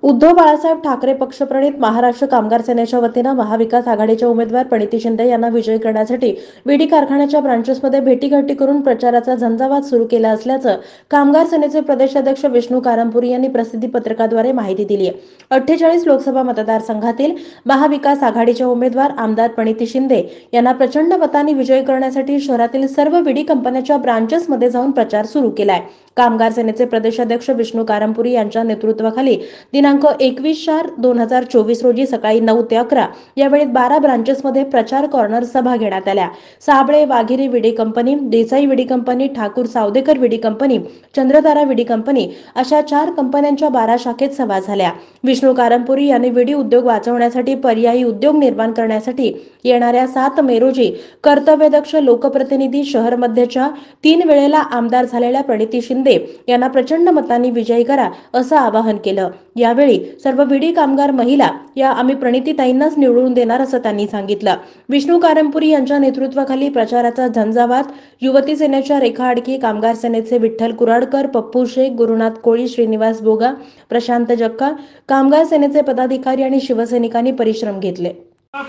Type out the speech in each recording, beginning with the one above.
उद्धव बाळासाहेब ठाकरे पक्षप्रणित महाराष्ट्र कामगार सेनेच्या वतीनं महाविकास आघाडीच्या उमेदवार प्रणिती शिंदे यांना विजयी करण्यासाठी विडी कारखान्याच्या ब्रांचेसमध्ये भेटीगाठी करून प्रचाराचा झंझावात सुरू केला असल्याचं कामगार सेनेचे प्रदेशाध्यक्ष विष्णू कारंपुरी यांनी प्रसिद्धी पत्रकाद्वारे माहिती दिली आहे। 48 लोकसभा मतदारसंघातील महाविकास आघाडीच्या उमेदवार आमदार प्रणिती शिंदे यांना प्रचंड मतांनी विजयी करण्यासाठी शहरातील सर्व विडी कंपन्यांच्या ब्रांचेसमध्ये जाऊन प्रचार सुरू केलाय। कामगार सेनेचे प्रदेशाध्यक्ष विष्णू कारंपुरी यांच्या नेतृत्वाखाली दिनांक 21/4/2024 रोजी सकाळी 9 ते 11 या वेळेत 12 ब्रांचेसमध्ये प्रचार कॉर्नर सभा घेण्यात आल्या। साबळे वाघिरी विडी कंपनी, देसाई विडी कंपनी, ठाकूर सावदेकर विडी कंपनी, चंद्रतारा विडी कंपनी अशा 4 कंपन्यांच्या 12 शाखेत सभा झाल्या। विष्णू कारंपुरी यांनी विडी उद्योग वाचवण्यासाठी पर्यायी उद्योग निर्माण करण्यासाठी येणाऱ्या 7 मे रोजी कर्तव्यदक्ष लोकप्रतिनिधी शहर मध्यच्या 3 वेळेला आमदार झालेल्या प्रणिती शिंदे यांना प्रचंड मतांनी विजयी करा असं आवाहन केलं। यावेळी सर्व विडी कामगार महिला या आम्ही प्रणितीताईंनाच निवडून देणार असं त्यांनी सांगितलं। विष्णू कारंपुरी यांच्या नेतृत्वाखाली प्रचाराचा झंझावात युवती सेनेच्या रेखा आडकी, कामगार सेनेचे विठ्ठल कुराडकर, पप्पू शेख, गुरुनाथ कोळी, श्रीनिवास बोगा, प्रशांत जक्का, कामगार सेनेचे पदाधिकारी आणि शिवसैनिकांनी परिश्रम घेतले।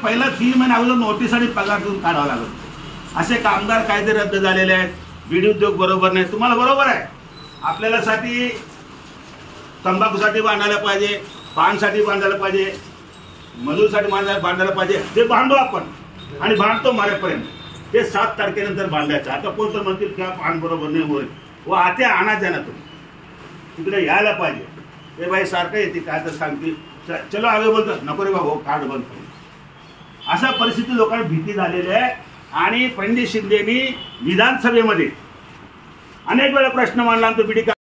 पहिला 3 महिने अगोदर नोटीस आणि पगार देऊन काढावा लागतो। असे कामगार कायदे रद्द झालेले आहेत। विडी उद्योग बरोबर नाही। तुम्हाला बरोबर आहे, आपल्याला साठी तंबाखूसाठी बांधायला पाहिजे, पानसाठी बांधायला पाहिजे, मजूरसाठी बांधायला पाहिजे। ते बांधू आपण आणि बांधतो मरेपर्यंत। ते 7 तारखेनंतर बांधायचं। आता कोण तर म्हणतील की पान बरोबर नाही होईल, व आते आणायचं ना तुम्ही तिकडे यायला पाहिजे। ते बाई सारखं येते काय तर सांगतील चलो आगे बोलतात, नको रे बाबा कार्ड बंद करू। अशा परिस्थिती लोकांना भीती झालेली आहे। आणि प्रणिती शिंदेनी विधानसभेमध्ये अनेक वेळा प्रश्न मांडला तो बीडी